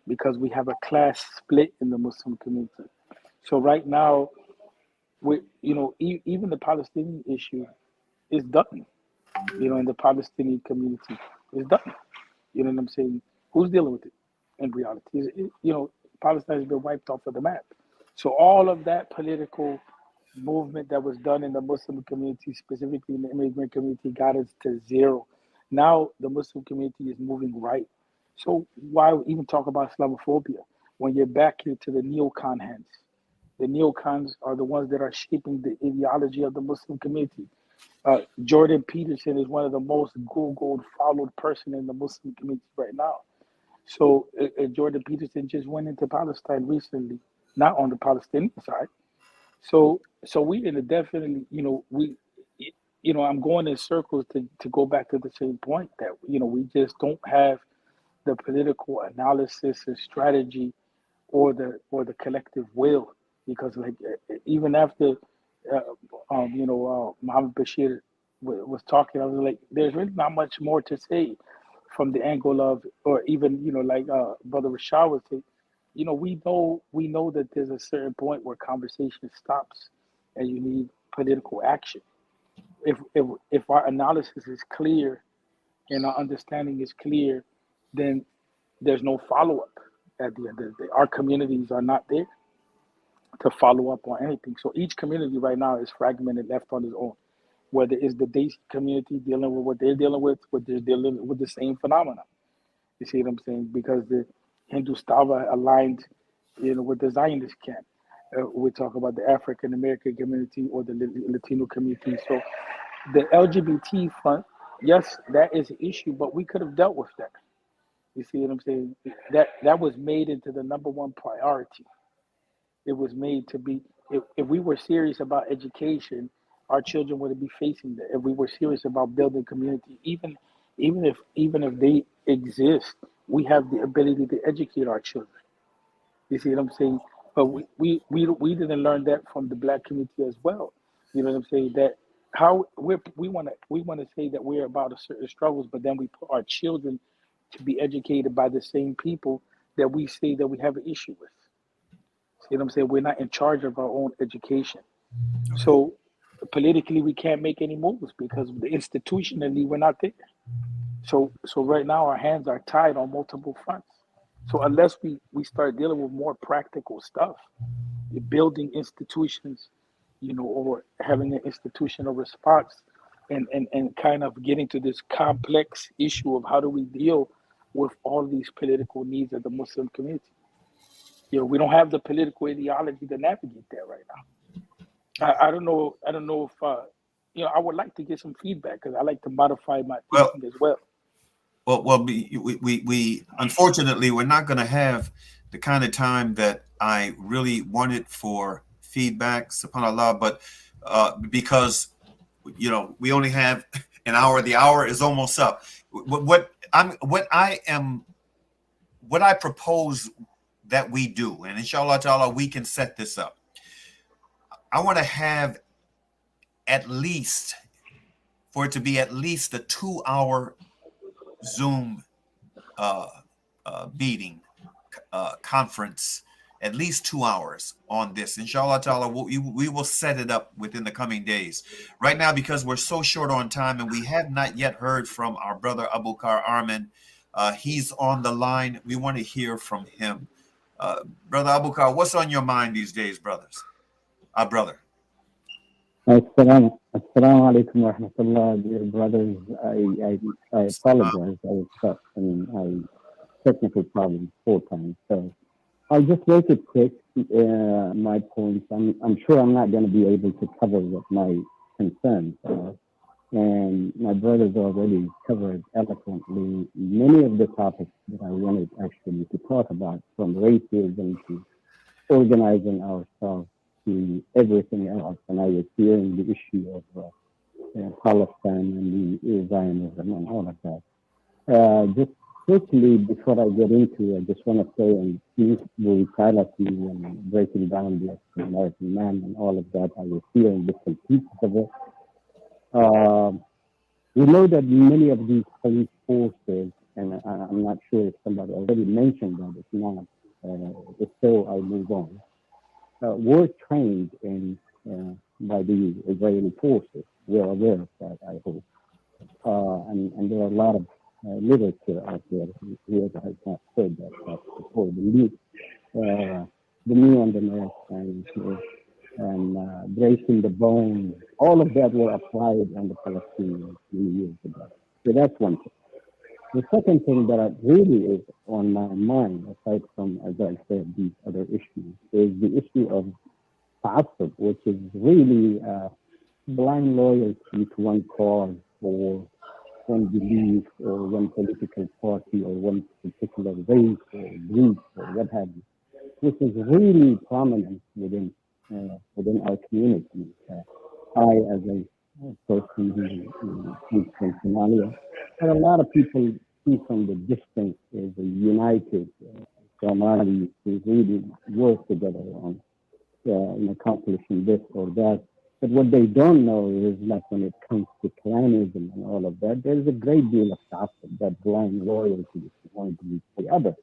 because we have a class split in the Muslim community. So right now, even the Palestinian issue is done, in the Palestinian community is done. You know what I'm saying? Who's dealing with it in reality? Palestine has been wiped off of the map. So all of that political movement that was done in the Muslim community, specifically in the immigrant community, got us to zero. Now the Muslim community is moving right. So why even talk about Islamophobia when you're back into the neocon hands? The neocons are the ones that are shaping the ideology of the Muslim community. Jordan Peterson is one of the most Googled, followed person in the Muslim community right now. So Jordan Peterson just went into Palestine recently, not on the Palestinian side. So we in a definitely, I'm going in circles to go back to the same point that, we just don't have the political analysis and strategy or the collective will, because even after Mohammed Bashir was talking, I was like, there's really not much more to say from the angle of, or even Brother Rashad would say, we know that there's a certain point where conversation stops and you need political action. If our analysis is clear and our understanding is clear, then there's no follow-up at the end of the day. Our communities are not there to follow up on anything. So each community right now is fragmented, left on its own. Whether it's the Desi community dealing with what they're dealing with, they're dealing with the same phenomena. You see what I'm saying? Because the Hindustava aligned, with the Zionist camp. We talk about the African American community or the Latino community. So the LGBT front, yes, that is an issue, but we could have dealt with that. You see what I'm saying? That was made into the number one priority. It was made to be, if we were serious about education, our children would be facing that. If we were serious about building community, even if they exist, we have the ability to educate our children. You see what I'm saying? But we didn't learn that from the Black community as well. You know what I'm saying? That how we want to say that we're about a certain struggles, but then we put our children to be educated by the same people that we say that we have an issue with. See what I'm saying? We're not in charge of our own education. So politically, we can't make any moves because institutionally, we're not there. So right now, our hands are tied on multiple fronts. So unless we start dealing with more practical stuff, building institutions, or having an institutional response, and kind of getting to this complex issue of how do we deal with all these political needs of the Muslim community. We don't have the political ideology to navigate that right now. I don't know if I would like to get some feedback because I like to modify my Well, thinking as well. we unfortunately we're not going to have the kind of time that I really wanted for feedback, subhanAllah, but because we only have an hour. The hour is almost up. What I propose that we do, and inshallah ta'ala we can set this up. I want to have for it to be at least a 2-hour Zoom meeting, conference, at least 2 hours on this. Inshallah ta'ala, we will set it up within the coming days. Right now, because we're so short on time and we have not yet heard from our brother Abu Bakr Armin, he's on the line. We want to hear from him. Brother Abu Bakr, what's on your mind these days, brothers? Brother. Assalamu alaikum wa rahmatullah, dear brothers. I apologize. I was stuck and technical problems 4 times. So I'll just make it quick. My points. I'm sure I'm not going to be able to cover what my concerns are, and my brothers already covered eloquently many of the topics that I wanted actually to talk about, from racism to organizing ourselves to everything else. And I was hearing the issue of Palestine and the Zionism and all of that. Just quickly, before I get into it, I just want to say, and please brutality and breaking down the American man and all of that, I was hearing different pieces of it. We know that many of these police forces, and I'm not sure if somebody already mentioned that, if not, if so, I'll move on, were trained by the Israeli forces. We're aware of that, I hope. And there are a lot of literature out there here that has not said that before. The knee on the neck and breaking the bone, all of that were applied on the Palestinians many years ago. So that's one thing. The second thing that really is on my mind, aside from, as I said, these other issues, is the issue of ta'assub, which is really blind loyalty to one cause or one belief or one political party or one particular race or group or what have you, which is really prominent within our community. I, as a person who comes from Somalia, but a lot of people see from the distance as a united Somali who really work together on in accomplishing this or that. But what they don't know is, like, when it comes to clanism and all of that, there's a great deal of ta'assub, that blind loyalty to one belief to the other,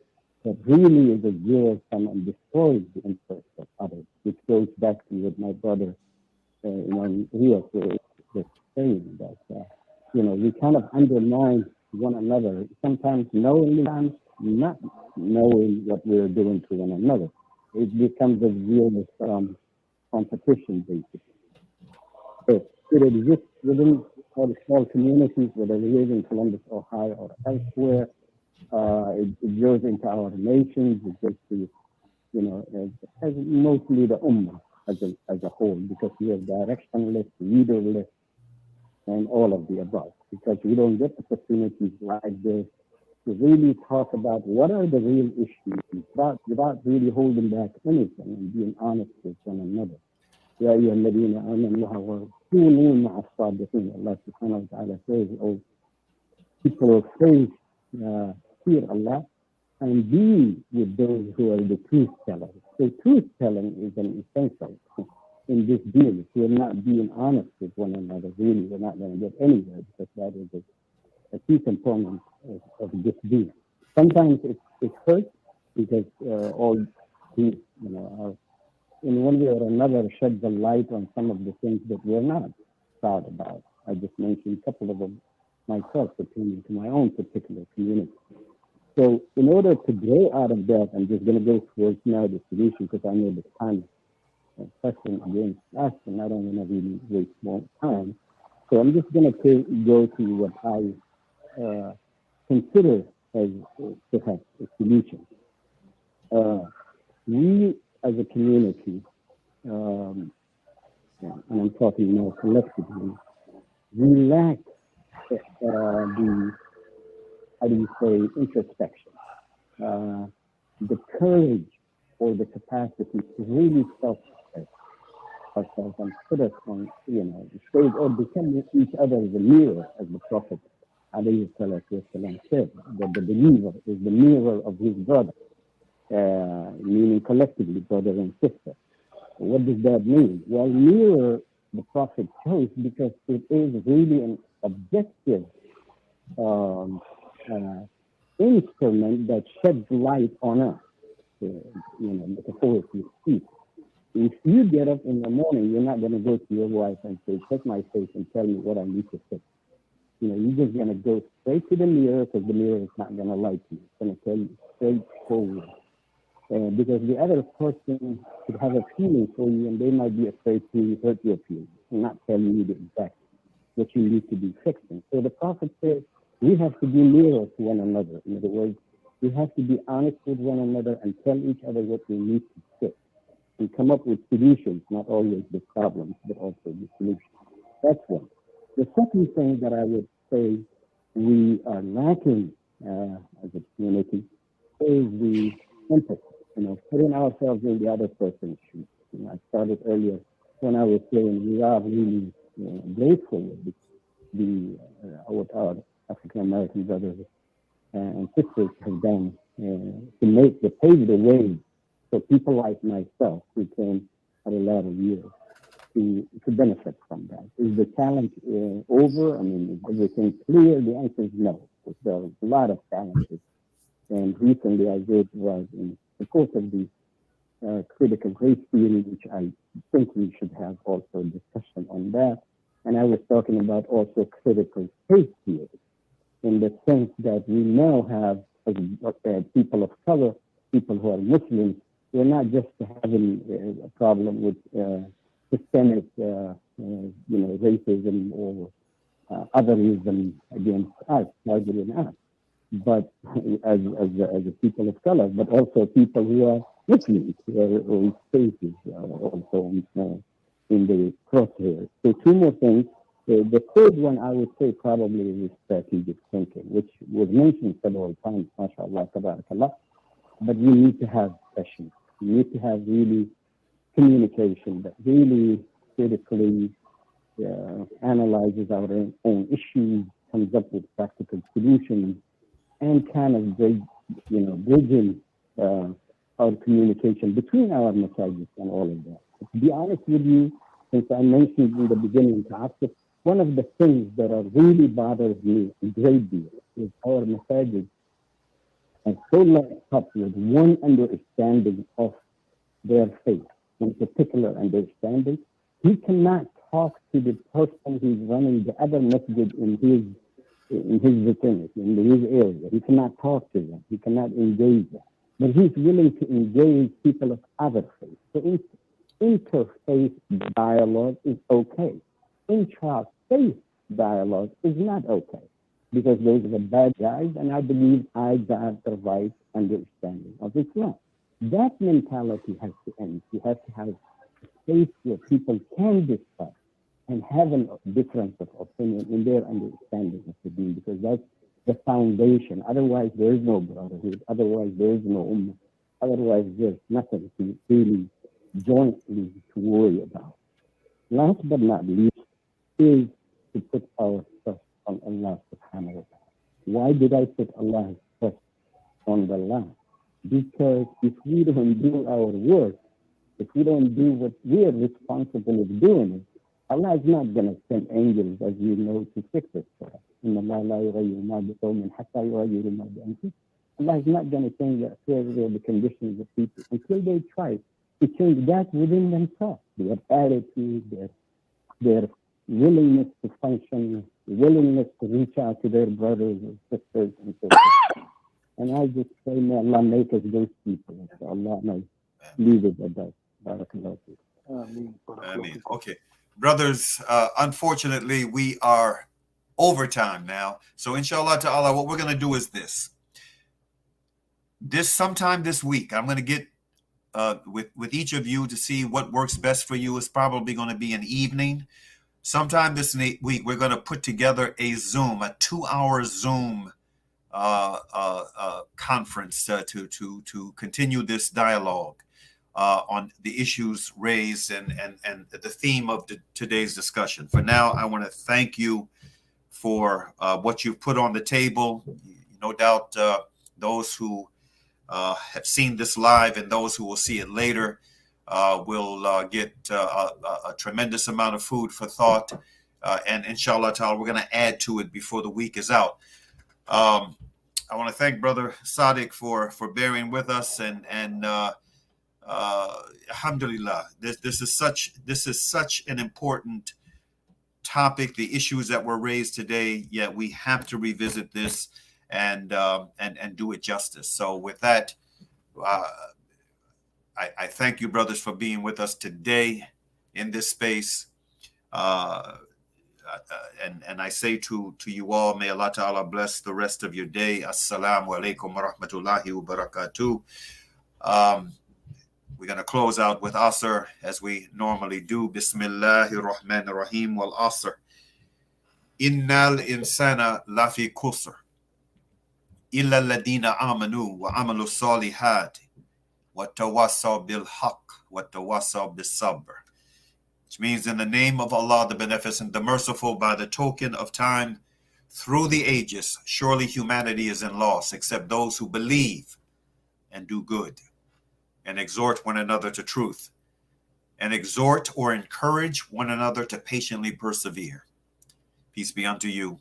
that really is a zero-sum and destroys the interests of others, which goes back to what my brother here was saying, that we kind of undermine one another, sometimes knowingly, sometimes not knowing what we're doing to one another. It becomes a zero-sum competition, basically. So it exists within all the small communities, whether we live in Columbus, Ohio, or elsewhere. It goes into our nations. It goes to, as mostly the ummah as a whole, because we are directionless, leaderless, and all of the above. Because we don't get opportunities like this to really talk about what are the real issues without really holding back anything and being honest with one another. يا أيها الذين آمنوا وكونوا مع الصادقين. Allah subhanahu wa ta'ala says, oh, people of faith, fear Allah and be with those who are the truth tellers. So truth telling is an essential in this deal. If we're not being honest with one another, really, we're not going to get anywhere, because that is a key component of this deal. Sometimes it hurts because all these, are in one way or another shed the light on some of the things that we're not proud about. I just mentioned a couple of them myself pertaining to my own particular community. So in order to grow out of that, I'm just going to go towards now the solution, because I know the time is pressing against us and I don't want to really waste more time. So I'm just going to go to what I consider as perhaps a solution. We as a community, and I'm talking more collectively, We lack the, how do you say, introspection, the courage or the capacity to really self-reflect ourselves and put us on, the stage or become each other the mirror, as the Prophet alayhi salatu wasalam said, that the believer is the mirror of his brother, meaning collectively brother and sister. What does that mean? Well, mirror the Prophet chose because it is really an objective instrument that sheds light on us, metaphorically speaking. If you get up in the morning, you're not going to go to your wife and say, check my face and tell me what I need to fix. You're just going to go straight to the mirror because the mirror is not going to lie to you. It's going to tell you straightforward. Because the other person could have a feeling for you and they might be afraid to hurt your feelings and not tell you the exact what you need to be fixing. So the Prophet says we have to be mirrors to one another. In other words, we have to be honest with one another and tell each other what we need to fix and come up with solutions, not always the problems, but also the solutions. That's one. The second thing that I would say we are lacking as a community is the empathy, putting ourselves in the other person's shoes. I started earlier when I was saying we are really grateful with what our African American brothers and sisters have done to pave the way for people like myself who came at a later years to benefit from that. Is the challenge over? I mean, is everything clear? The answer is no. There are a lot of challenges. And recently I read was in the course of the critical race theory, which I think we should have also a discussion on that. And I was talking about also critical faith theory in the sense that we now have people of color, people who are Muslims, we're not just having a problem with systemic, racism or otherism against us, targeting us, but as a people of color, but also people who are Muslims, whose faces are also in the crosshairs. So two more things. The third one I would say probably is strategic thinking, which was mentioned several times, mashallah, tabarakallah. But we need to have sessions. We need to have really communication that really critically analyzes our own issues, comes up with practical solutions, and kind of bridging our communication between our messages and all of that. But to be honest with you, since I mentioned in the beginning, one of the things that really bothers me a great deal is our messages are so locked up with one understanding of their faith, one particular understanding. He cannot talk to the person who's running the other masjid in his vicinity, in his area. He cannot talk to them. He cannot engage them. But he's willing to engage people of other faiths. So interfaith dialogue is okay. Intra-faith dialogue is not okay, because those are the bad guys, and I believe I got the right understanding of Islam. That mentality has to end. You have to have a space where people can discuss and have a difference of opinion in their understanding of the deen, because that's the foundation. Otherwise, there is no brotherhood. Otherwise, there is no ummah. Otherwise, there's nothing to really jointly to worry about. Last but not least is to put our trust on Allah subhanahu wa ta'ala. Why did I put Allah's trust on the line? Because if we don't do our work, if we don't do what we are responsible of doing, Allah is not going to send angels, as you know, to fix it for us. Allah is not going to change the affairs or the conditions of people until they try to change that within themselves, their attitude, their willingness to function, willingness to reach out to their brothers and sisters and so forth. And I just say, may Allah make us those people. So Allah may leave it at that. Barakallahu Ameen. Okay. Brothers, unfortunately, we are overtime now. So inshallah ta'ala, what we're going to do is this. Sometime this week, I'm going to get with each of you to see what works best for you. Is probably going to be an evening. sometime this week, we're going to put together a 2-hour Zoom conference to continue this dialogue on the issues raised and the theme of today's discussion. For now, I want to thank you for what you've put on the table. No doubt those who have seen this live and those who will see it later will get a tremendous amount of food for thought. And inshallah ta'ala, we're going to add to it before the week is out. I want to thank Brother Sadiq for bearing with us, and alhamdulillah, this is such an important topic. The issues that were raised today, yet we have to revisit this and do it justice. So with that, I thank you, brothers, for being with us today in this space. And I say to you all, may Allah Ta'ala bless the rest of your day. Assalamu alaikum wa rahmatullahi wa barakatuh. We're going to close out with Asr as we normally do. Bismillahir Rahmanir Rahim wal Asr. Innal insana lafi kusr. Illa alladhina amanu wa amalu salihat. Wa tawassaw bil haqq wa tawassaw bis sabr. Which means, in the name of Allah, the Beneficent, the Merciful, by the token of time, through the ages, surely humanity is in loss, except those who believe and do good, and exhort one another to truth, and exhort or encourage one another to patiently persevere. Peace be unto you.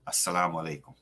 Assalamu alaikum.